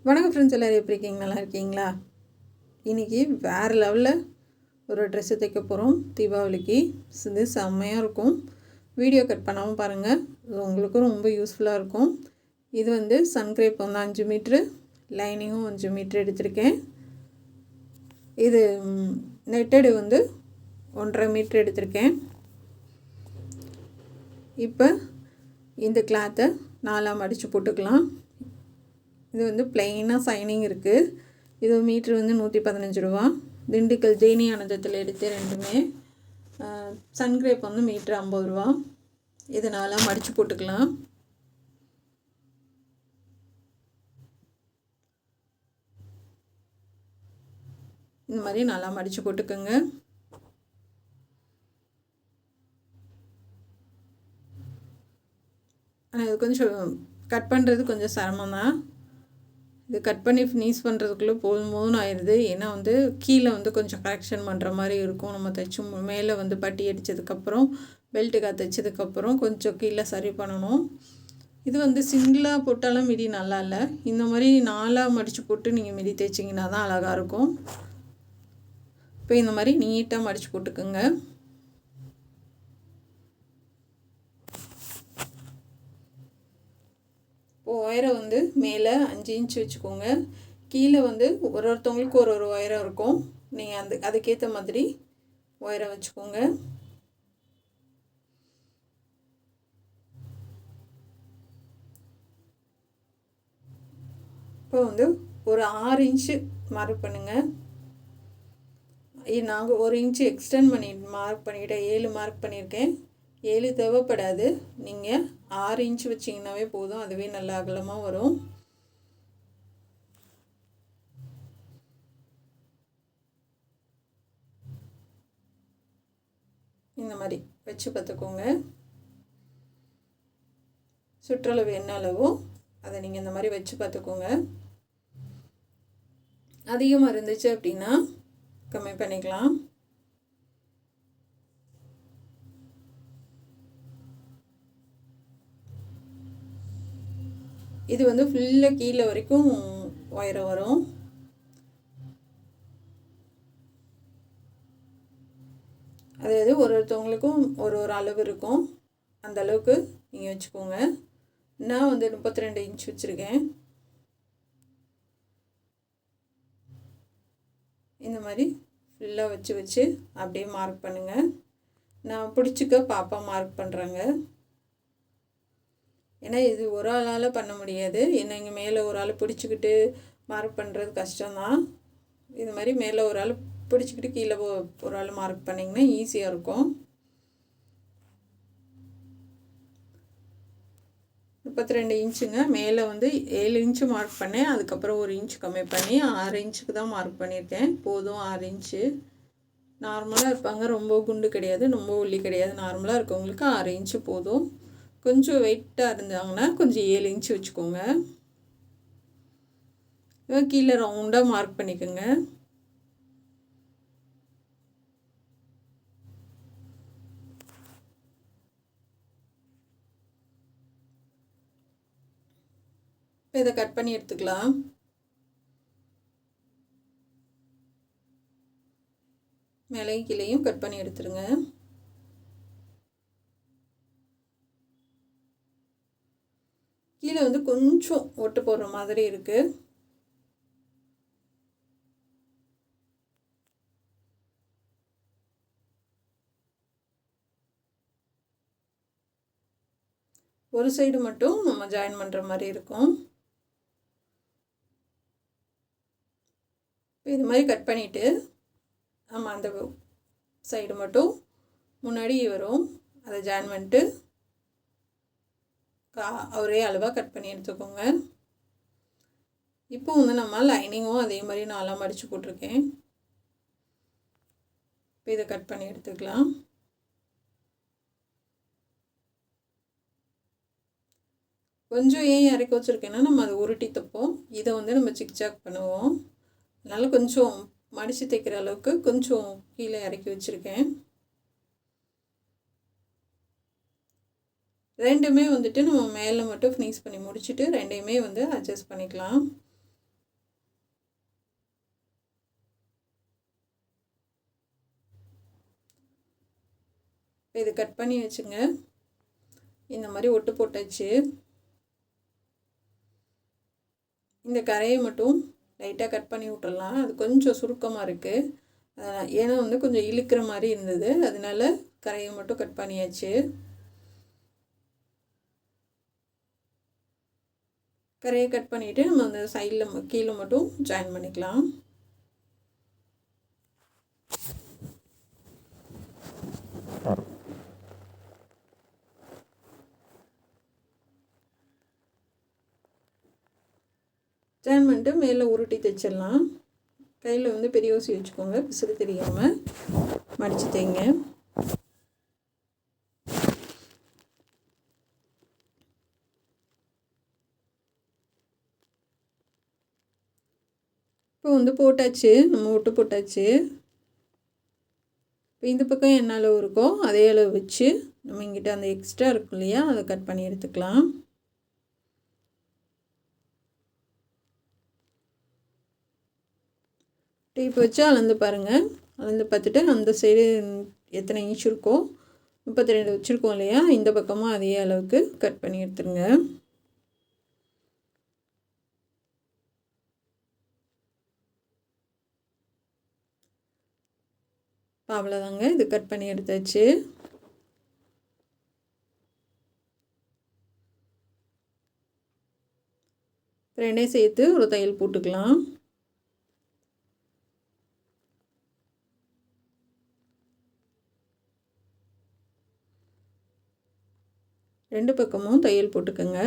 வணக்கம் ஃப்ரெண்ட்ஸ், எல்லோரும் எப்படி இருக்கீங்க? நல்லா இருக்கீங்களா? இன்றைக்கி வேறு லெவலில் ஒரு ட்ரெஸ்ஸு தைக்க போகிறோம் தீபாவளிக்கு. இது செம்மையாக இருக்கும். வீடியோ கட் பண்ணாமல் பாருங்கள், இது உங்களுக்கும் ரொம்ப யூஸ்ஃபுல்லாக இருக்கும். இது வந்து சன்க்ரேப் வந்து 5 மீட்ரு, லைனிங்கும் 5 மீட்ரு எடுத்திருக்கேன். இது நெட்டடு வந்து 1.5 மீட்ரு எடுத்திருக்கேன். இப்போ இந்த கிளாத்தை 4 மடித்து போட்டுக்கலாம். இது வந்து ப்ளைனாக சைனிங் இருக்குது. இது மீட்ரு வந்து 115 ரூபா. திண்டுக்கல் ஜெயினி ஆனந்தத்தில் எடுத்து ரெண்டுமே. சன்க்ரேப் வந்து மீட்ரு 50 ரூபா. இது 4 மடித்து போட்டுக்கலாம். இந்த மாதிரி நல்லா மடித்து போட்டுக்கோங்க. ஆனால் இது கொஞ்சம் கட் பண்ணுறது கொஞ்சம் சிரமம் தான். இது கட் பண்ணி ஃபினிஷ் பண்ணுறதுக்குள்ளே போதும் ஆயிடுது. ஏன்னா வந்து கீழே வந்து கொஞ்சம் கரெக்ஷன் பண்ணுற மாதிரி இருக்கும். நம்ம தைச்சு மேலே வந்து பட்டி அடித்ததுக்கப்புறம் பெல்ட்டுக்காக தைச்சதுக்கப்புறம் கொஞ்சம் கீழே சரி பண்ணணும். இது வந்து சிங்கிளாக போட்டாலும் மிடி நல்லா இல்லை. இந்த மாதிரி 4 மடித்து போட்டு நீங்கள் மிடி தைச்சிங்கன்னா தான் அழகாக இருக்கும். இப்போ இந்த மாதிரி நீட்டாக மடித்து போட்டுக்குங்க. ஒயரை வந்து மேலே 5 இன்ச் வச்சுக்கோங்க. கீழே வந்து ஒருத்தவங்களுக்கு ஒரு ஒயரம் இருக்கும். நீங்கள் அதுக்கேற்ற மாதிரி ஒயரை வச்சுக்கோங்க. இப்போ வந்து ஒரு 6 இன்ச்சு மார்க் பண்ணுங்கள். நாங்கள் 1 இன்ச்சு எக்ஸ்டெண்ட் மார்க் பண்ணிவிட்டேன். 7 மார்க் பண்ணியிருக்கேன். 7 தேவைப்படாது. நீங்கள் 6 இன்ச்சு வச்சிங்கன்னாவே போதும். அதுவே நல்லா அகலமாக வரும். இந்த மாதிரி வச்சு பார்த்துக்கோங்க. சுற்றளவு என்ன அளவோ அதை நீங்கள் இந்த மாதிரி வச்சு பார்த்துக்கோங்க. அதிகமாக இருந்துச்சு அப்படின்னா கம்மி பண்ணிக்கலாம். இது வந்து ஃபுல்லாக கீழே வரைக்கும் ஒயரை வரும். அதாவது ஒருத்தவங்களுக்கும் ஒரு அளவு இருக்கும். அந்த அளவுக்கு நீங்கள் வச்சுக்கோங்க. நான் வந்து 32 இன்ச் வச்சுருக்கேன். இந்த மாதிரி ஃபுல்லாக வச்சு அப்படியே மார்க் பண்ணுங்கள். நான் பிடிச்சிக்க பாப்பா மார்க் பண்ணுறாங்க. ஏன்னா இது ஒரு ஆளால் பண்ண முடியாது. ஏன்னா இங்கே மேலே ஒரு ஆள் பிடிச்சிக்கிட்டு மார்க் பண்ணுறது கஷ்டம்தான். இது மாதிரி மேலே ஒரு ஆள் பிடிச்சிக்கிட்டு கீழே ஒரு ஆள் மார்க் பண்ணிங்கன்னா ஈஸியாக இருக்கும். 32 இன்ச்சுங்க. மேலே வந்து 7 இன்ச்சு மார்க் பண்ணேன். அதுக்கப்புறம் 1 இன்ச்சு கம்மி பண்ணி 6 இன்ச்சுக்கு தான் மார்க் பண்ணியிருக்கேன். போதும் 6 இன்ச்சு. நார்மலாக இருப்பாங்க, ரொம்ப குண்டு கிடையாது, ரொம்ப ஒல்லி கிடையாது. நார்மலாக இருக்கவங்களுக்கு 6 இன்ச்சு போதும். கொஞ்சம் வெயிட்டாக இருந்தாங்கன்னா கொஞ்சம் 7 இன்ச்சு வச்சுக்கோங்க. கீழே ரவுண்டாக மார்க் பண்ணிக்கோங்க. இப்போ இதை கட் பண்ணி எடுத்துக்கலாம். மேலையும் கீழையும் கட் பண்ணி எடுத்துருங்க. கீழே வந்து கொஞ்சம் ஒட்டு போடுற மாதிரி இருக்குது. ஒரு சைடு மட்டும் நம்ம ஜாயின் பண்ணுற மாதிரி இருக்கும். இது மாதிரி கட் பண்ணிவிட்டு நம்ம அந்த சைடு மட்டும் முன்னாடி வரும், அதை ஜாயின் பண்ணிட்டு ஒரே அளவாக கட் பண்ணி எடுத்துக்கோங்க. இப்போ வந்து நம்ம லைனிங்கும் அதே மாதிரி 4 மடித்து போட்டிருக்கேன். இப்போ இதை கட் பண்ணி எடுத்துக்கலாம். கொஞ்சம் ஏன் இறக்கி வச்சுருக்கேன்னா நம்ம அதை உருட்டி தைப்போம். இதை வந்து நம்ம சிக்சாக் பண்ணுவோம். அதனால் கொஞ்சம் மடித்து தைக்கிற அளவுக்கு கொஞ்சம் கீழே இறக்கி வச்சுருக்கேன். ரெண்டுமே வந்துட்டு நம்ம மேலே மட்டும் ஃபினிஷ் பண்ணி முடிச்சுட்டு ரெண்டையுமே வந்து அட்ஜஸ்ட் பண்ணிக்கலாம். இது கட் பண்ணி வச்சுங்க. இந்த மாதிரி ஒட்டு போட்டாச்சு. இந்த கரையை மட்டும் லைட்டாக கட் பண்ணி விட்டுடலாம். அது கொஞ்சம் சுருக்கமாக இருக்குது, ஏன்னா வந்து கொஞ்சம் இழுக்கிற மாதிரி இருந்தது, அதனால கரையை மட்டும் கட் பண்ணியாச்சு. கரையை கட் பண்ணிவிட்டு நம்ம அந்த சைடில் கீழே மட்டும் ஜாயின் பண்ணிக்கலாம். ஜாயின் பண்ணிட்டு மேலே உருட்டி தைச்சிடலாம். கையில் வந்து பெரிய ஊசி வச்சுக்கோங்க, பிசுறு தெரியாமல் மடித்து தைங்க. இப்போ வந்து போட்டாச்சு, நம்ம ஒட்டு போட்டாச்சு. இப்போ இந்த பக்கம் என்ன அளவு இருக்கோ அதே அளவு வச்சு நம்ம இங்கிட்ட அந்த எக்ஸ்ட்ரா இருக்கும் இல்லையா, அதை கட் பண்ணி எடுத்துக்கலாம். டேப் வச்சு அளந்து பாருங்கள். அளந்து பார்த்துட்டு அந்த சைடு எத்தனை இன்ச் இருக்கோ, 32 வச்சுருக்கோம் இல்லையா, இந்த பக்கமும் அதே அளவுக்கு கட் பண்ணி எடுத்துருங்க. அவ்வளோதாங்க, இது கட் பண்ணி எடுத்தாச்சு. ரெண்டையும் சேர்த்து ஒரு தையல் போட்டுக்கலாம். ரெண்டு பக்கமும் தையல் போட்டுக்கோங்க.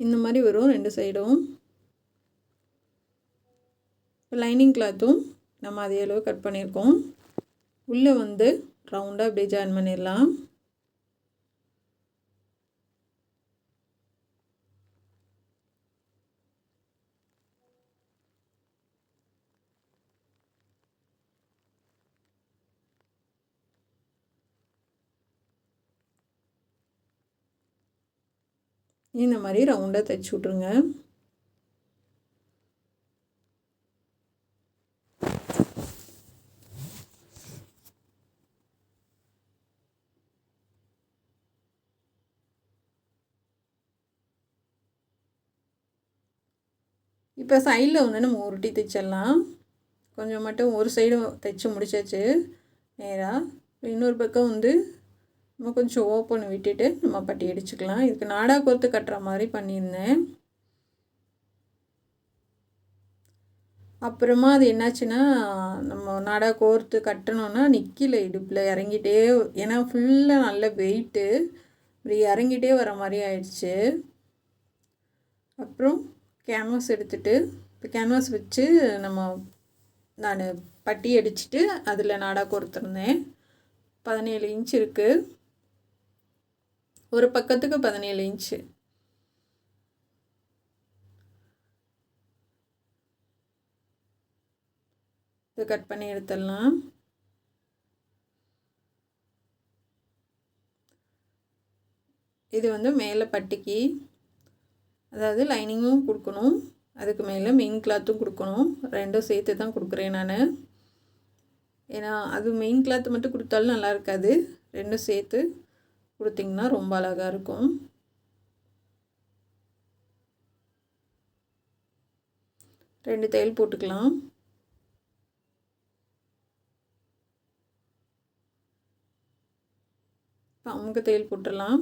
இந்த மாதிரி வரும் ரெண்டு சைடும். இப்போ லைனிங் கிளாத்தும் நம்ம அதே அளவு கட் பண்ணியிருக்கோம். உள்ளே வந்து ரவுண்டாக அப்படியே ஜாயின் பண்ணிடலாம். இந்த மாதிரி ரவுண்டாக தைச்சி விட்ருங்க. இப்போ சைடில் வந்து நம்ம உருட்டி தைச்சிடலாம். கொஞ்சம் மட்டும் ஒரு சைடு தைச்சி முடிச்சாச்சு நேராக. இன்னொரு பக்கம் வந்து நம்ம கொஞ்சம் ஓப்பன் விட்டுட்டு நம்ம பட்டி அடிச்சுக்கலாம். இதுக்கு நாடா கோர்த்து கட்டுற மாதிரி பண்ணியிருந்தேன். அப்புறமா அது என்னாச்சுன்னா, நம்ம நாடா கோர்த்து கட்டணுன்னா நிற்கல, இடுப்பில் இறங்கிட்டே, ஏன்னா ஃபுல்லாக நல்ல வெயிட்டு இப்படி இறங்கிட்டே வர மாதிரி ஆயிடுச்சு. அப்புறம் கேன்வாஸ் எடுத்துகிட்டு இப்போ கேன்வாஸ் வச்சு நான் பட்டி அடிச்சுட்டு அதில் நாடா கோர்த்துருந்தேன். 17 இன்ச் இருக்குது, ஒரு பக்கத்துக்கு 17 இன்ச்சு. இதை கட் பண்ணி எடுத்துடலாம். இது வந்து மேலே பட்டிக்கு, அதாவது லைனிங்கும் கொடுக்கணும், அதுக்கு மேலே மெயின் கிளாத்தும் கொடுக்கணும். ரெண்டும் சேர்த்து தான் கொடுக்குறேன் நான். ஏன்னா அது மெயின் கிளாத்து மட்டும் கொடுத்தாலும் நல்லா இருக்காது, ரெண்டும் சேர்த்து கொடுத்திங்கன்னா ரொம்ப அழகாக இருக்கும். ரெண்டு தையல் போட்டுக்கலாம். அமுக்கு தையல் போட்டுடலாம்.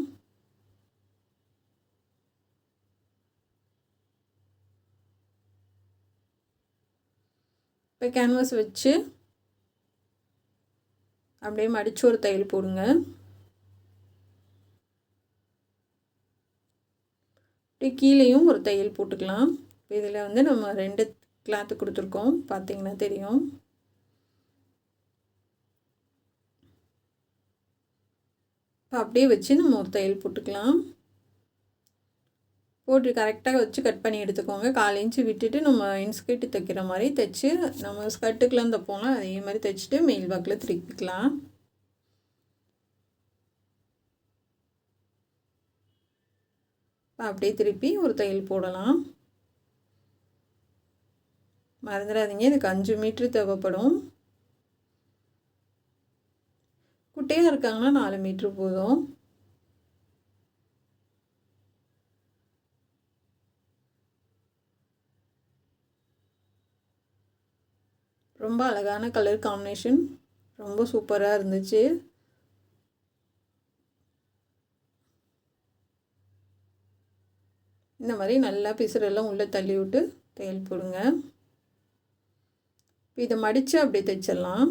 இப்போ கேன்வாஸ் வச்சு அப்படியே மடித்து ஒரு தையல் போடுங்க. அப்படியே கீழேயும் ஒரு தையல் போட்டுக்கலாம். இப்போ இதில் வந்து நம்ம 2 கிளாத்து கொடுத்துருக்கோம், பார்த்திங்கன்னா தெரியும். இப்போ அப்படியே வச்சு நம்ம ஒரு தையல் போட்டுக்கலாம். போட்டு கரெக்டாக வச்சு கட் பண்ணி எடுத்துக்கோங்க. 1/4 இன்ச்சு விட்டுட்டு நம்ம இன்ஸ்கர்ட் தைக்கிற மாதிரி தைச்சி, நம்ம ஸ்கர்ட்டுக்கெலாம் தைப்போம்னா அதே மாதிரி தைச்சிட்டு மேல் வாக்கில் திருப்பிக்கலாம். அப்படியே திருப்பி ஒரு தையல் போடலாம். மறந்துடாதீங்க, இதுக்கு 5 மீட்ரு தேவைப்படும். குட்டையாக இருக்காங்கன்னா 4 மீட்ரு போதும். ரொம்ப அழகான கலர் காம்பினேஷன், ரொம்ப சூப்பராக இருந்துச்சு. இந்த மாதிரி நல்லா பிசுறெல்லாம் உள்ளே தள்ளி விட்டு தையல் போடுங்க. இதை மடித்து அப்படியே தைச்சிடலாம்.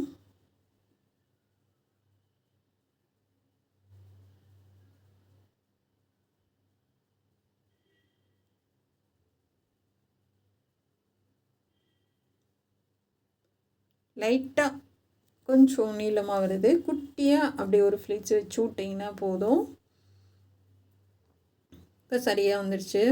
லைட்டாக கொஞ்சம் நீளமாக வருது, குட்டியாக அப்படியே ஒரு ஃப்ளிட்ஸ் வச்சு விட்டிங்கன்னா போதும். இப்போ சரியாக வந்துடுச்சு.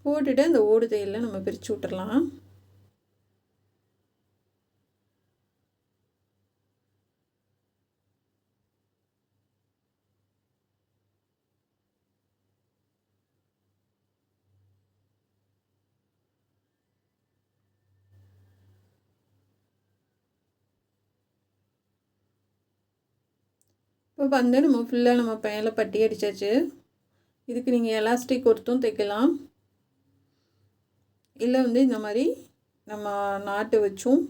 போட்டுட்டு அந்த ஓடு தையலில் நம்ம பிரித்து விட்டுறலாம். இப்போ வந்து நம்ம ஃபுல்லாக நம்ம மேலே பட்டி அடித்தாச்சு. இதுக்கு நீங்கள் எலாஸ்டிக் ஒர்த்தும் தைக்கலாம், இல்லை வந்து இந்த மாதிரி நம்ம நாட்டு வச்சும்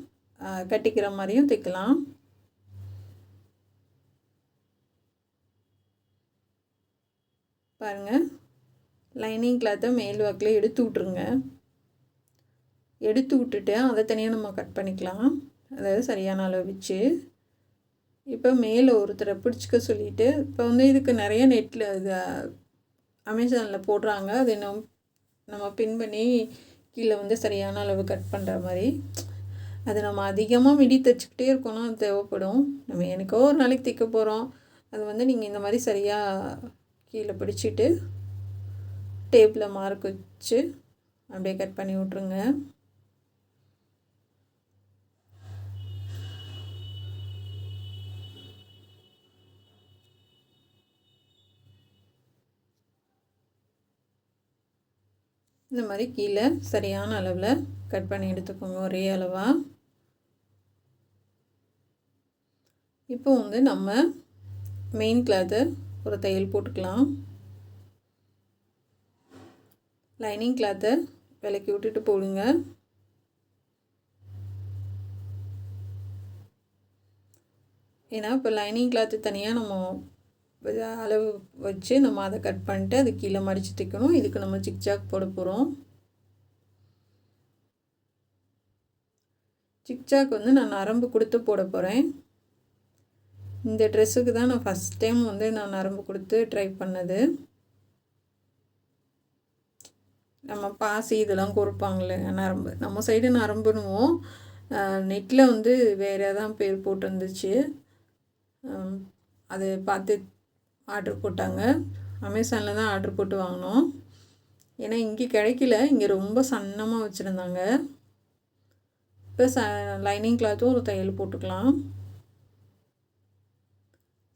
கட்டிக்கிற மாதிரியும் தைக்கலாம். பாருங்கள், லைனிங் கிளாத்தை மேல் வாக்கில் எடுத்து விட்ருங்க. எடுத்து விட்டுட்டு அதை தனியாக நம்ம கட் பண்ணிக்கலாம், அதாவது சரியான அளவு வச்சு. இப்போ மேலே ஒருத்தரை பிடிச்சிக்க சொல்லிவிட்டு, இப்போ வந்து இதுக்கு நிறைய நெட்டில் இது அமேசானில் போடுறாங்க, அது நம்ம பின் பண்ணி கீழே வந்து சரியான அளவு கட் பண்ணுற மாதிரி. அது நம்ம அதிகமாக மிடி தைச்சிக்கிட்டே இருக்கணும், அது தேவைப்படும். நம்ம எனக்கோ ஒரு நாளைக்கு தைக்க போகிறோம், அது வந்து நீங்கள் இந்த மாதிரி சரியாக கீழே பிடிச்சிட்டு டேப்பில் மார்க் வச்சு அப்படியே கட் பண்ணி விட்ருங்க. இந்த மாதிரி கீழே சரியான அளவில் கட் பண்ணி எடுத்துக்கோங்க, ஒரே அளவாக. இப்போ வந்து நம்ம மெயின் கிளாத்தை ஒரு தையல் போட்டுக்கலாம். லைனிங் கிளாத்தை விலக்கி விட்டுட்டு போடுங்க. ஏன்னா இப்போ லைனிங் கிளாத்து தனியாக நம்ம அளவு வச்சு நம்ம அதை கட் பண்ணிட்டு அது கீழே மடித்து தைக்கணும். இதுக்கு நம்ம ஜிக்ஜாக் போட போகிறோம். ஜிக்ஜாக் வந்து நான் நரம்பு கொடுத்து போட போகிறேன். இந்த ட்ரெஸ்ஸுக்கு தான் நான் ஃபஸ்ட் டைம் வந்து நான் நரம்பு கொடுத்து ட்ரை பண்ணது. நம்ம பாசி இதெல்லாம் கொடுப்பாங்களே நரம்பு, நம்ம சைடு நரம்புன்னுவோம், நெட்டில் வந்து வேறு தான் பேர் போட்டிருந்துச்சு. அதை பார்த்து ஆர்டர் போட்டாங்க, அமேசானில் தான் ஆர்டர் போட்டு வாங்கினோம். ஏன்னா இங்கே கிடைக்கல, இங்கே ரொம்ப சன்னமாக வச்சுருந்தாங்க. இப்போ லைனிங் கிளாத்தும் ஒரு தையல் போட்டுக்கலாம்.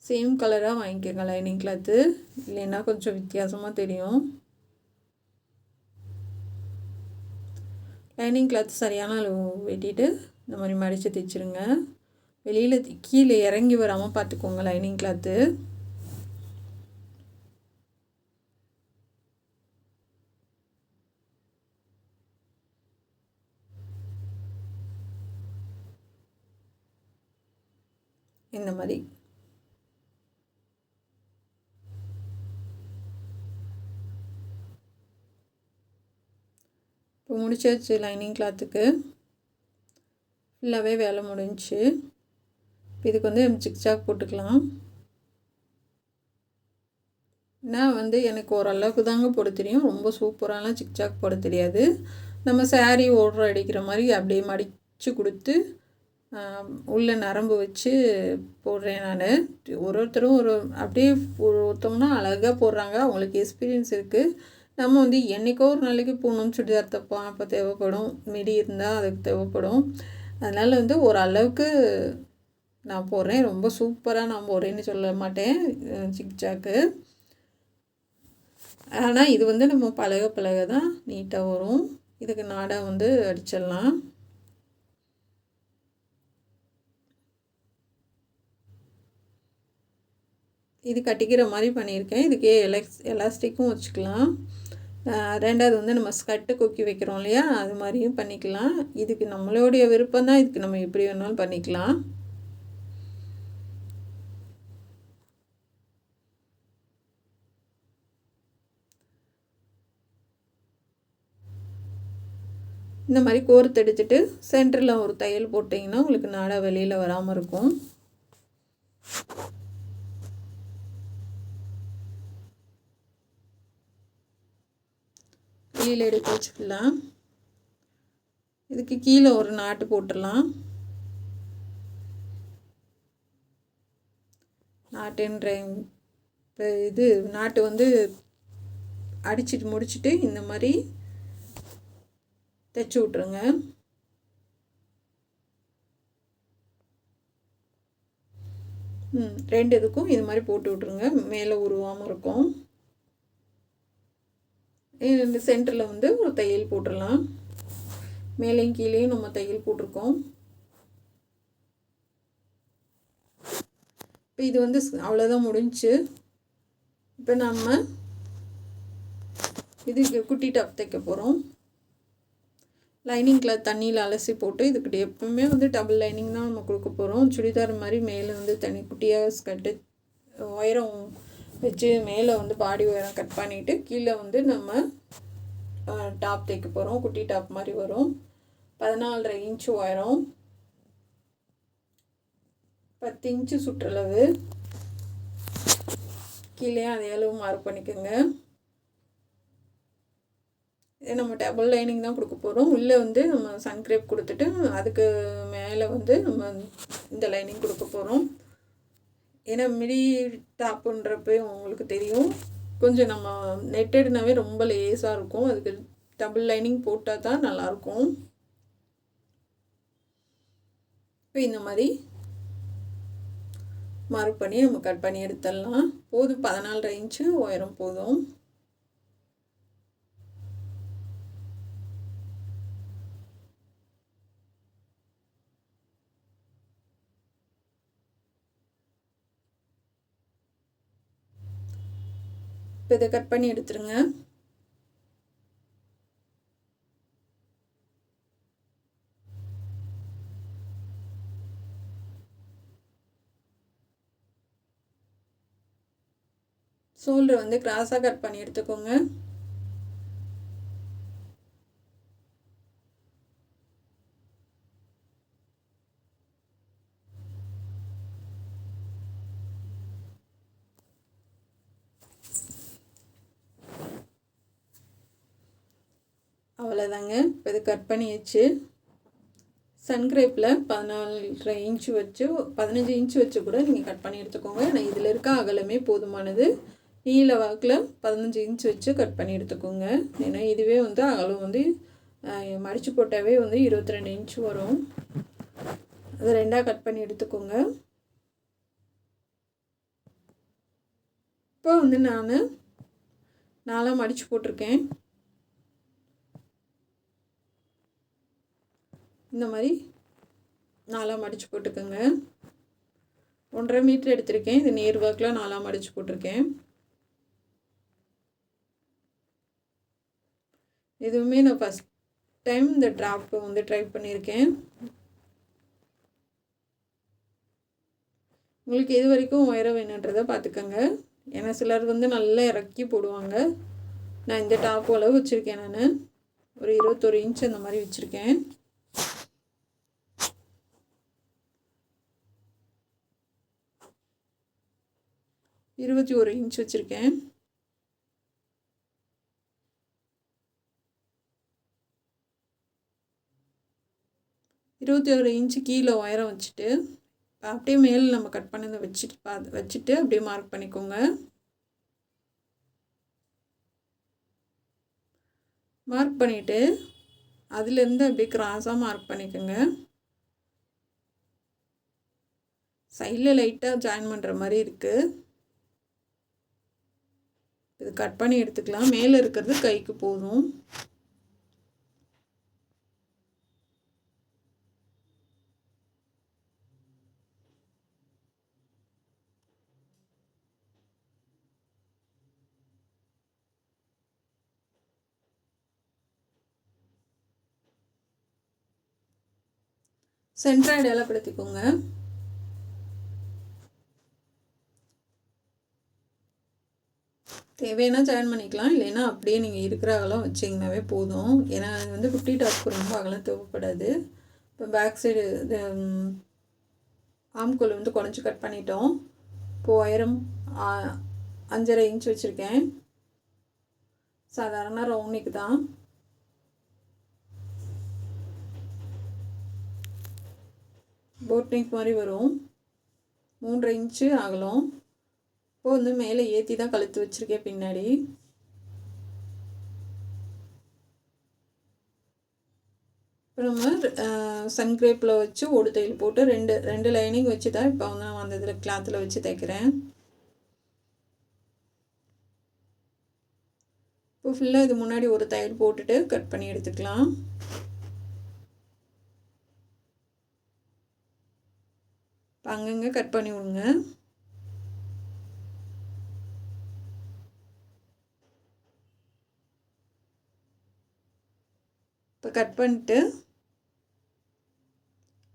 சேம் கலராக வாங்கிக்கோங்க லைனிங் கிளாத்து, இல்லைன்னா கொஞ்சம் வித்தியாசமாக தெரியும். லைனிங் கிளாத் சரியான அளவு வெட்டிட்டு இந்த மாதிரி மடித்து தைச்சிருங்க. வெளியில் கீழே இறங்கி வராமல் பார்த்துக்கோங்க லைனிங் கிளாத்து. இந்த மாதிரி இப்போ முடிச்சாச்சு. லைனிங் கிளாத்துக்கு ஃபுல்லாகவே வேலை முடிஞ்சிச்சு. இப்போ இதுக்கு வந்து ஜிக்ஜாக் போட்டுக்கலாம். நான் வந்து எனக்கு ஓரளவுக்கு தாங்க போட தெரியும், ரொம்ப சூப்பராலாம் ஜிக்ஜாக் போட தெரியாது. நம்ம சாரீ ஓடுற அடிக்கிற மாதிரி அப்படியே மடித்து கொடுத்து உள்ள நரம்பு வச்சு போடுறேன் நான். ஒருத்தரும் அப்படியே ஒருத்தவங்கன்னா அழகாக போடுறாங்க, அவங்களுக்கு எக்ஸ்பீரியன்ஸ் இருக்குது. நம்ம வந்து என்றைக்கோ ஒரு நாளைக்கு போகணும், சுடிதார் தைப்போம், அப்போ தேவைப்படும், மிடி இருந்தால் அதுக்கு தேவைப்படும். அதனால் வந்து ஓரளவுக்கு நான் போடுறேன், ரொம்ப சூப்பராக நான் போடுறேன்னு சொல்ல மாட்டேன் ஜிக்ஜாக்கு. ஆனால் இது வந்து நம்ம பழக பழக தான் நீட்டாக வரும். இதுக்கு நாடா வந்து அடிச்சிடலாம். இது கட்டிக்கிற மாதிரி பண்ணியிருக்கேன். இதுக்கு எலாஸ்டிக்கும் வச்சுக்கலாம். ரெண்டாவது வந்து நம்ம ஸ்கர்ட்டு கொக்கி வைக்கிறோம் இல்லையா, அது மாதிரியும் பண்ணிக்கலாம். இதுக்கு நம்மளுடைய விருப்பம் தான். இதுக்கு நம்ம எப்படி வேணாலும் பண்ணிக்கலாம். இந்த மாதிரி கோர்த்து எடுத்துட்டு சென்டரில் ஒரு தையல் போட்டிங்கன்னா உங்களுக்கு நாடா வெளியில் வராமல் இருக்கும். வெளியில் எடுத்து வச்சுக்கலாம். இதுக்கு கீழே ஒரு நாட்டு போட்டுடலாம். நாட்டுன்ற இது நாட்டு வந்து அடிச்சிட்டு முடிச்சுட்டு இந்த மாதிரி தைச்சி விட்ருங்க. ரெண்டு இதுக்கும் இது மாதிரி போட்டு விட்ருங்க. மேலே உருவாமல் இருக்கும். இந்த சென்டரில் வந்து ஒரு தையல் போட்டுடலாம். மேலேயும் கீழேயும் நம்ம தையல் போட்டிருக்கோம். இப்போ இது வந்து அவ்வளோதான் முடிஞ்சு. இப்போ நம்ம இதுக்கு குட்டி டாப் தைக்க போகிறோம். லைனிங் கிளாத் தண்ணியில் அலசி போட்டு இதுக்கிட்ட எப்பவுமே வந்து டபுள் லைனிங் தான் நம்ம கொடுக்க போகிறோம். சுடிதார் மாதிரி மேலே வந்து தனி குட்டியாக ஸ்கர்ட்டு உயரம் வச்சு மேலே வந்து பாடி உயரம் கட் பண்ணிவிட்டு கீழே வந்து நம்ம டாப் தைக்க போகிறோம். குட்டி டாப் மாதிரி வரும். 14.5 இன்ச்சு உயரம், 10 இன்ச்சு சுற்றளவு. கீழே அதே அளவு மார்க் பண்ணிக்கோங்க. நம்ம டபுள் லைனிங் தான் கொடுக்க போகிறோம். உள்ளே வந்து நம்ம சன்க்ரேப் கொடுத்துட்டு அதுக்கு மேலே வந்து நம்ம இந்த லைனிங் கொடுக்க போகிறோம். ஏன்னா மிடி டாப்புன்றப்ப உங்களுக்கு தெரியும், கொஞ்சம் நம்ம நெட்டட்னாவே ரொம்ப லேஸாக இருக்கும். அதுக்கு டபுள் லைனிங் போட்டால் தான் நல்லாயிருக்கும். இப்போ இந்த மாதிரி மார்க் பண்ணி நம்ம கட் பண்ணி எடுத்துடலாம். போதும், 14.5 இன்ச்சு உயரம் போதும். இப்போ இதை கட் பண்ணி எடுத்துருங்க. ஷோல்டர் வந்து கிராஸாக கட் பண்ணி எடுத்துக்கோங்க. அவ்வளோதாங்க. இப்போ இது கட் பண்ணியாச்சு. சன்கிரேப்பில் 14.5 இன்ச்சு வச்சு 15 இன்ச்சு வச்சு கூட நீங்கள் கட் பண்ணி எடுத்துக்கோங்க. நான் இதில் இருக்க அகலமே போதுமானது. நீல வாக்கில் 15 இன்ச்சு வச்சு கட் பண்ணி எடுத்துக்கோங்க. ஏன்னா இதுவே வந்து அகலம் வந்து மடித்து போட்டாவே வந்து 22 இன்ச்சு வரும். அதை ரெண்டாக கட் பண்ணி எடுத்துக்கோங்க. இப்போ வந்து நான் 4 மடித்து போட்டிருக்கேன். இந்த மாதிரி 4 மடித்து போட்டுக்கோங்க. 1.5 மீட்டர் எடுத்திருக்கேன். இது நேர் வாக்கில் 4 மடித்து போட்டிருக்கேன். இதுவுமே நான் ஃபஸ்ட் டைம் இந்த ட்ராப் வந்து ட்ரை பண்ணியிருக்கேன். உங்களுக்கு எது வரைக்கும் உயரம் வேணுன்றதை பார்த்துக்கோங்க. ஏன்னா சிலர் வந்து நல்லா இறக்கி போடுவாங்க. நான் இந்த டாப் அளவு வச்சுருக்கேன். நான் ஒரு 21 இன்ச் அந்த மாதிரி வச்சுருக்கேன். 21 இன்ச் வச்சுருக்கேன். இன்ச்சு கீழே உயரம் வச்சுட்டு அப்படியே மேலே நம்ம கட் பண்ணதை வச்சுட்டு அப்படியே மார்க் பண்ணிக்கோங்க. மார்க் பண்ணிவிட்டு அதுலேருந்து அப்படியே கிராஸாக மார்க் பண்ணிக்கோங்க. சைடில் லைட்டாக ஜாயின் பண்ணுற மாதிரி இருக்குது. இது கட் பண்ணி எடுத்துக்கலாம். மேலே இருக்கிறது கைக்கு போதும். சென்டரை அடையாளப்படுத்திக்கோங்க. தேவைன்னா ஜாயின் பண்ணிக்கலாம், இல்லைன்னா அப்படியே நீங்கள் இருக்கிற அகலம் வச்சிங்கனாவே போதும். ஏன்னா அது வந்து குட்டி டாப்க்கு ரொம்ப அகலம் தேவைப்படாது. இப்போ பேக் சைடு ஆம்கோல் வந்து குறைஞ்சி கட் பண்ணிட்டோம். இப்போது உயரம் 5.5 இன்ச் வச்சுருக்கேன். சாதாரண ரவுண்ட் நெக் தான். போட் நெக் மாதிரி வரும். 3.5 இன்ச்சு அகலம். இப்போ வந்து மேலே ஏற்றி தான் கழுத்து வச்சுருக்கேன் பின்னாடி. இப்போ நம்ம சன்கிரேப்பில் வச்சு ஓடு தையல் போட்டு ரெண்டு லைனிங் வச்சு தான் இப்போ வந்து நான் அந்த இதில் கிளாத்தில் வச்சு தைக்கிறேன். இப்போ ஃபுல்லாக இது முன்னாடி ஒரு தையல் போட்டுட்டு கட் பண்ணி எடுத்துக்கலாம். அங்கங்கே கட் பண்ணி விடுங்க. இப்போ கட் பண்ணிட்டு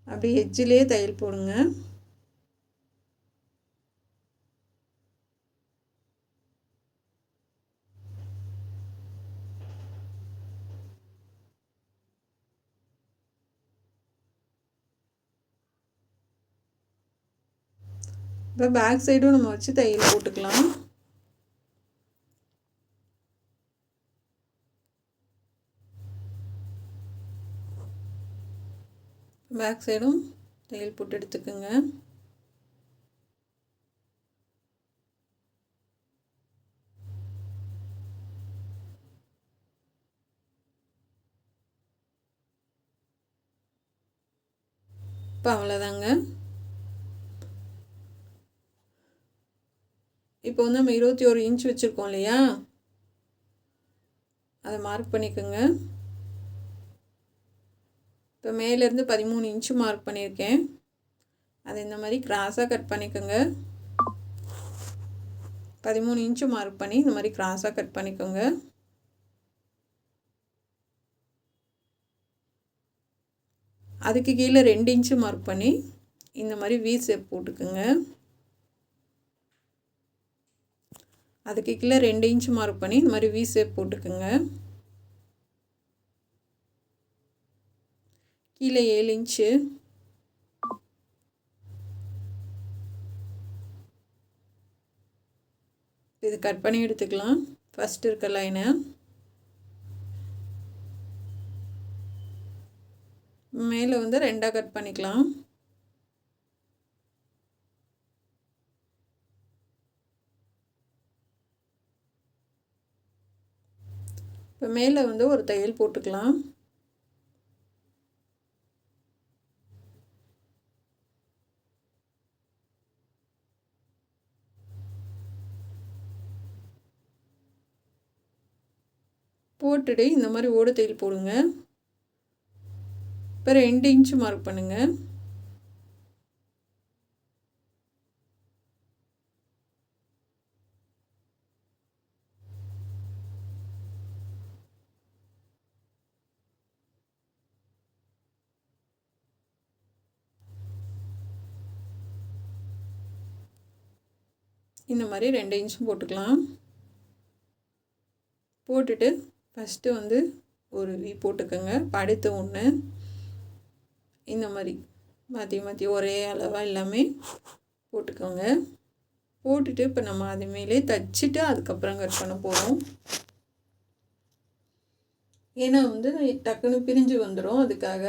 அப்படியே எட்ஜிலே தையல் போடுங்க. இப்போ பேக் சைடும் நம்ம வச்சு தையல் போட்டுக்கலாம். பேக் சைடும் தையல் போட்டு எடுத்துக்கோங்க. இப்போ அவ்வளோதாங்க. இப்போ வந்து நம்ம 21 இன்ச் வச்சுருக்கோம் இல்லையா, அதை மார்க் பண்ணிக்கோங்க. இப்போ மேலேருந்து 13 இன்ச்சு மார்க் பண்ணியிருக்கேன். அதை இந்த மாதிரி கிராஸாக கட் பண்ணிக்கோங்க. 13 இன்ச்சு மார்க் பண்ணி இந்த மாதிரி கிராஸாக கட் பண்ணிக்கோங்க. அதுக்கு கீழே 2 இன்ச்சு மார்க் பண்ணி இந்த மாதிரி வி ஷேப் போட்டுக்குங்க. அதுக்கு கீழே 2 இன்ச்சு மார்க் பண்ணி இந்த மாதிரி வி ஷேப் போட்டுக்குங்க. கீழே 7 இன்ச்சு. இது கட் பண்ணி எடுத்துக்கலாம். ஃபஸ்ட்டு இருக்க லைனை மேலே வந்து 2ஆக கட் பண்ணிக்கலாம். இப்போ மேலே வந்து ஒரு தையல் போட்டுக்கலாம். போட்டுட்டு இந்த மாதிரி ஓடு தையல் போடுங்க. இப்போ 2 இன்ச்சு மார்க் பண்ணுங்கள். இந்த மாதிரி 2 இன்ச்சும் போட்டுக்கலாம். போட்டுட்டு ஃபஸ்ட்டு வந்து ஒரு வி போட்டுக்கோங்க. அடுத்து ஒன்று இந்த மாதிரி மாற்றி மாற்றி ஒரே அளவாக எல்லாமே போட்டுக்கோங்க. போட்டுட்டு இப்போ நம்ம அது மேலே தைச்சிட்டு அதுக்கப்புறம் கட் பண்ண போகிறோம். ஏன்னா வந்து டக்குன்னு பிரிஞ்சு வந்துடும், அதுக்காக.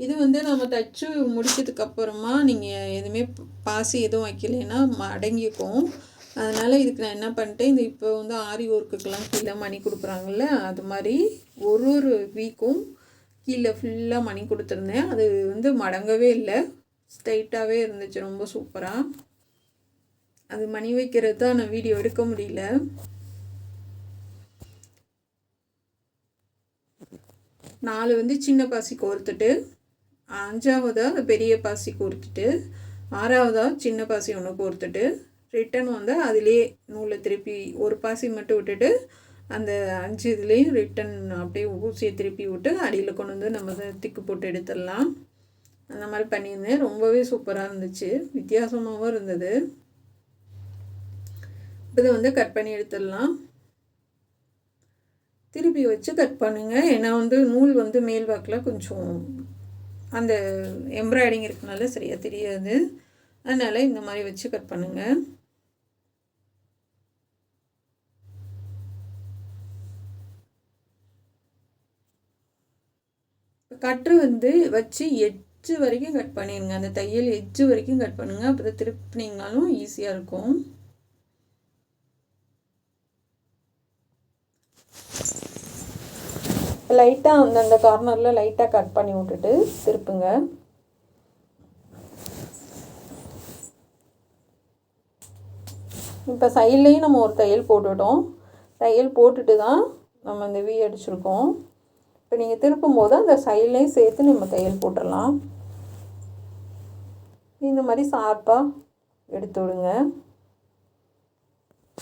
இது வந்து நம்ம தைச்சு முடிச்சதுக்கப்புறமா நீங்கள் எதுவுமே பாசி எதுவும் வைக்கலைன்னா அடங்கிக்கும். அதனால் இதுக்கு நான் என்ன பண்ணிட்டேன், இந்த இப்போ வந்து ஆரி ஒர்க்குக்கெல்லாம் கீழே மணி கொடுக்குறாங்கல்ல, அது மாதிரி ஒரு வீக்கும் கீழே ஃபுல்லாக மணி கொடுத்துருந்தேன். அது வந்து மடங்கவே இல்லை, ஸ்ட்ரைட்டாகவே இருந்துச்சு, ரொம்ப சூப்பராக. அது மணி வைக்கிறது தான் நான் வீடியோ எடுக்க முடியல. நாலு வந்து சின்ன பாசி கோர்த்துட்டு, அஞ்சாவதாக பெரிய பாசி கோர்த்துட்டு, ஆறாவதாக சின்ன பாசி ஒன்று கோர்த்துட்டு, ரிட்டன் வந்து அதிலே நூலை திருப்பி ஒரு பாசி மட்டும் விட்டுட்டு அந்த 5 இதுலேயும் ரிட்டன் அப்படியே ஊசியை திருப்பி விட்டு அடியில் கொண்டு வந்து நம்ம திக்கு போட்டு எடுத்துடலாம். அந்த மாதிரி பண்ணியிருந்தேன். ரொம்பவே சூப்பராக இருந்துச்சு, வித்தியாசமாகவும் இருந்தது. இதை வந்து கட் பண்ணி எடுத்துடலாம். திருப்பி வச்சு கட் பண்ணுங்கள். ஏன்னா வந்து நூல் வந்து மேல் வாக்கில் கொஞ்சம் அந்த எம்ப்ராய்டிங் இருக்கனால சரியாக தெரியாது. அதனால் இந்த மாதிரி வச்சு கட் பண்ணுங்கள். கட்ரு வந்து வச்சு எட்ஜு வரைக்கும் கட் பண்ணிடுங்க. அந்த தையல் எட்ஜு வரைக்கும் கட் பண்ணுங்கள். அப்போ தான் திருப்பினீங்கனாலும் ஈஸியாக இருக்கும். லைட்டாக அந்த கார்னரில் லைட்டாக கட் பண்ணி விட்டுட்டு திருப்புங்க. இப்போ சைட்லேயும் நம்ம ஒரு தையல் போட்டுவிட்டோம். தையல் போட்டுட்டு தான் நம்ம இந்த வி அடிச்சிருக்கோம். இப்போ நீங்கள் திருப்பும் போது அந்த சைட்லேயும் சேர்த்து நம்ம தையல் போட்டுடலாம். இந்த மாதிரி ஷார்ப்பாக எடுத்து விடுங்க.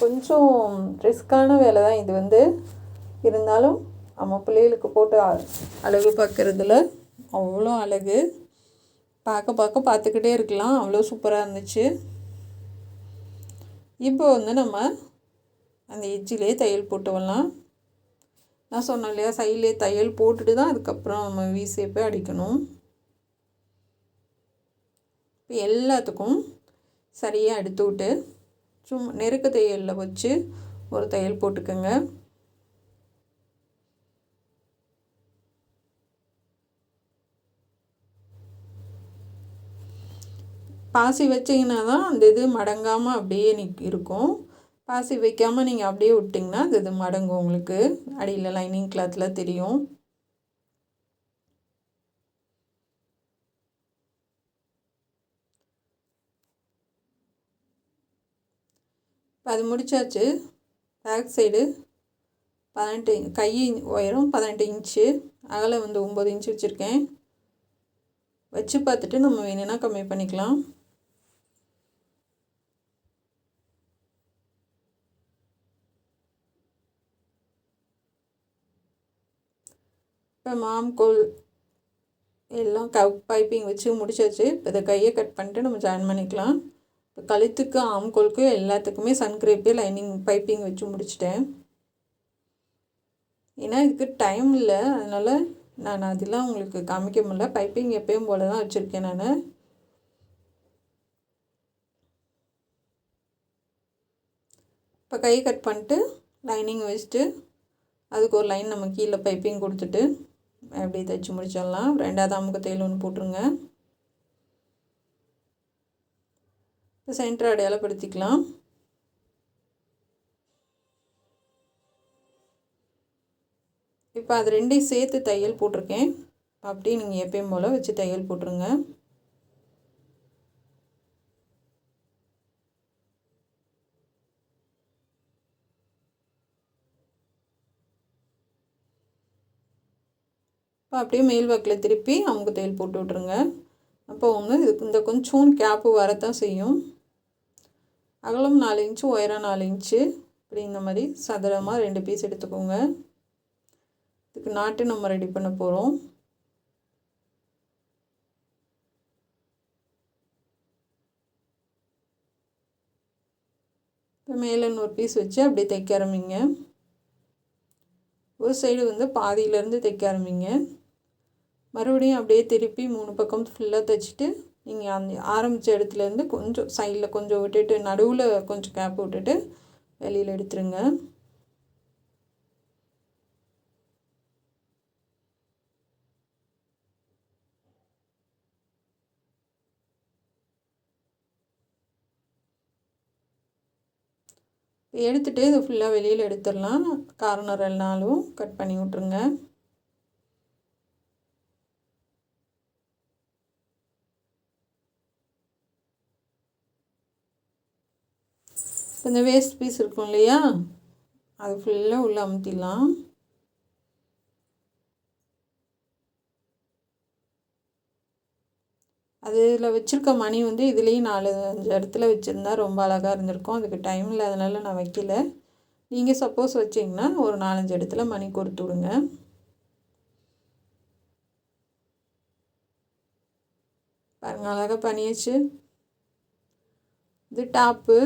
கொஞ்சம் ரிஸ்க்கான வேலை தான் இது வந்து. இருந்தாலும் நம்ம பிள்ளைகளுக்கு போட்டு அழகு பார்க்குறதுல அவ்வளோ அழகு. பார்த்துக்கிட்டே இருக்கலாம், அவ்வளோ சூப்பராக இருந்துச்சு. இப்போ வந்து நம்ம அந்த எட்ஜிலே தையல் போட்டு வரலாம். நான் சொன்னேன் இல்லையா, சைட்லேயே தையல் போட்டுட்டு தான் அதுக்கப்புறம் நம்ம வி ஷேப்பை அடிக்கணும். இப்போ எல்லாத்துக்கும் சரியாக எடுத்து விட்டு சும்மா நெருக்க தையலில் வச்சு ஒரு தையல் போட்டுக்கோங்க. பாசி வச்சிங்கன்னா தான் அந்த இது மடங்காமல் அப்படியே இருக்கும். பாசி வைக்காமல் நீங்கள் அப்படியே விட்டிங்கன்னா அது இது மடங்கும். உங்களுக்கு அடியில் லைனிங் கிளாத்தில் தெரியும். இப்போ அது முடித்தாச்சு. பேக் சைடு 18 கை உயரம் 18 இன்ச்சு, அகலம் வந்து 9 இன்ச்சு வச்சுருக்கேன். வச்சு பார்த்துட்டு நம்ம வேணும்னா கம்மி பண்ணிக்கலாம். இப்போ மாம்கோல் எல்லாம் பைப்பிங் வச்சு முடிச்சாச்சு. இப்போ இதை கையை கட் பண்ணிட்டு நம்ம ஜாயின் பண்ணிக்கலாம். இப்போ கழுத்துக்கு ஆம்கோலுக்கு எல்லாத்துக்குமே சன்கிரேப்பு லைனிங் பைப்பிங் வச்சு முடிச்சிட்டேன். ஏன்னா இதுக்கு டைம் இல்லை, அதனால் நான் அதெல்லாம் உங்களுக்கு காமிக்க முடியல. பைப்பிங் எப்பயும் போல் தான் வச்சுருக்கேன் நான். இப்போ கை கட் பண்ணிட்டு லைனிங் வச்சுட்டு அதுக்கு ஒரு லைன் நம்ம கீழே பைப்பிங் கொடுத்துட்டு அப்படியே தைச்சி முடிச்சிடலாம். 2வது அமுக்கு தையல் ஒன்று போட்டுருங்க. இப்போ சென்டர் அடையாளப்படுத்திக்கலாம். இப்போ அது ரெண்டையும் சேர்த்து தையல் போட்டிருக்கேன். அப்படியே நீங்கள் எப்பயும் போல் வச்சு தையல் போட்டுருங்க. இப்போ அப்படியே மேல் வாக்கில் திருப்பி அமுக்கு தையல் போட்டு விட்ருங்க. அப்போ வந்து இதுக்கு இந்த கொஞ்சம் கேப்பு வரத்தான் செய்யும். அகலம் 4 இன்ச்சு, உயரம் 4 இன்ச்சு. இப்படி இந்த மாதிரி சதுரமாக 2 பீஸ் எடுத்துக்கோங்க. இதுக்கு நாட்டு நம்ம ரெடி பண்ண போகிறோம். இப்போ மேலே இன்னொரு பீஸ் வச்சு அப்படியே தைக்க ஆரம்பிங்க. ஒரு சைடு வந்து பாதியிலேருந்து தைக்க ஆரம்பிங்க. மறுபடியும் அப்படியே திருப்பி 3 பக்கம் ஃபுல்லாக தைச்சிட்டு நீங்கள் அந்த ஆரம்பித்த இடத்துலேருந்து கொஞ்சம் சைடில் கொஞ்சம் விட்டுட்டு நடுவில் கொஞ்சம் கேப் விட்டுட்டு வெளியில் எடுத்துருங்க. எடுத்துகிட்டு இதை ஃபுல்லாக வெளியில் எடுத்துடலாம். கார்னர் எல்லாலும் கட் பண்ணி விட்ருங்க. இந்த வேஸ்ட் பீஸ் இருக்கும் இல்லையா, அது ஃபுல்லாக உள்ளே அமுத்திடலாம். அதில் வச்சுருக்க மணி வந்து இதுலேயும் 4-5 இடத்துல வச்சுருந்தா ரொம்ப அழகாக இருந்திருக்கும். அதுக்கு டைம் இல்லாதனால நான் வைக்கல. நீங்கள் சப்போஸ் வச்சிங்கன்னா ஒரு 4-5 இடத்துல மணி கோர்த்து விடுங்க. பாருங்கள், அழகாக பண்ணியாச்சு. இது டாப்பு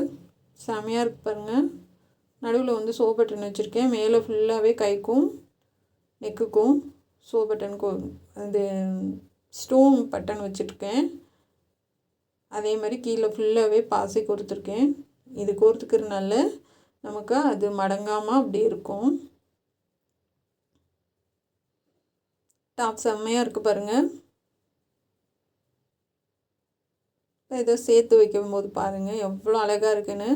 செமையாக இருக்குது பாருங்கள். நடுவில் வந்து ஷோ பட்டன் வச்சுருக்கேன். மேலே ஃபுல்லாகவே கைக்கும் நெக்குக்கும் ஷோ பட்டனுக்கும் அது ஸ்டோன் பட்டன் வச்சுருக்கேன். அதே மாதிரி கீழே ஃபுல்லாகவே பாசி கோர்த்துருக்கேன். இது கோர்த்துக்கிறதுனால நமக்கு அது மடங்காமல் அப்படி இருக்கும். டாப் செம்மையாக இருக்குது பாருங்கள். இதை சேர்த்து வைக்கும் போது பாருங்கள் எவ்வளோ அழகாக இருக்குன்னு.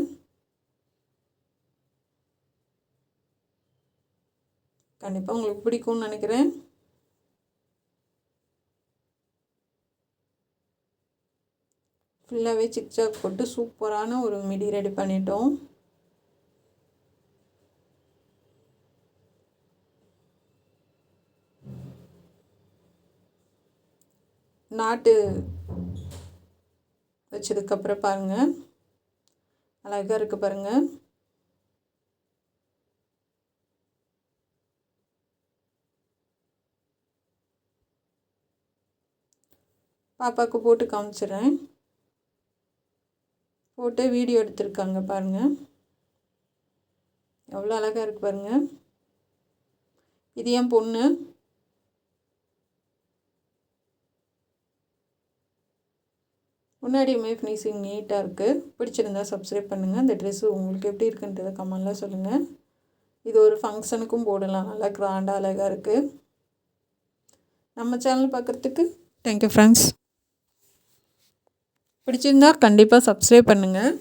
கண்டிப்பாக உங்களுக்கு பிடிக்கும்னு நினைக்கிறேன். ஃபுல்லாகவே சிக்சாக் போட்டு சூப்பரான ஒரு மிடி ரெடி பண்ணிட்டோம். நாட்டு வச்சதுக்கப்புறம் பாருங்கள் அழகாக இருக்குது பாருங்கள். பாப்பாவுக்கு போட்டு காமிச்சிடுறேன். போட்டு வீடியோ எடுத்திருக்காங்க பாருங்கள், எவ்வளோ அழகாக இருக்குது பாருங்கள். இது என் பொண்ணு. முன்னாடியுமே ஃபினிஷிங் நீட்டாக இருக்குது. பிடிச்சிருந்தா சப்ஸ்கிரைப் பண்ணுங்கள். இந்த ட்ரெஸ்ஸு உங்களுக்கு எப்படி இருக்குன்றதை கமெண்ட்டில் சொல்லுங்கள். இது ஒரு ஃபங்க்ஷனுக்கும் போடலாம், நல்லா கிராண்டாக அழகாக இருக்குது. நம்ம சேனல் பார்க்குறதுக்கு தேங்க்யூ ஃப்ரெண்ட்ஸ். பிடிச்சிருந்தா கண்டிப்பாக சப்ஸ்கிரைப் பண்ணுங்கள்.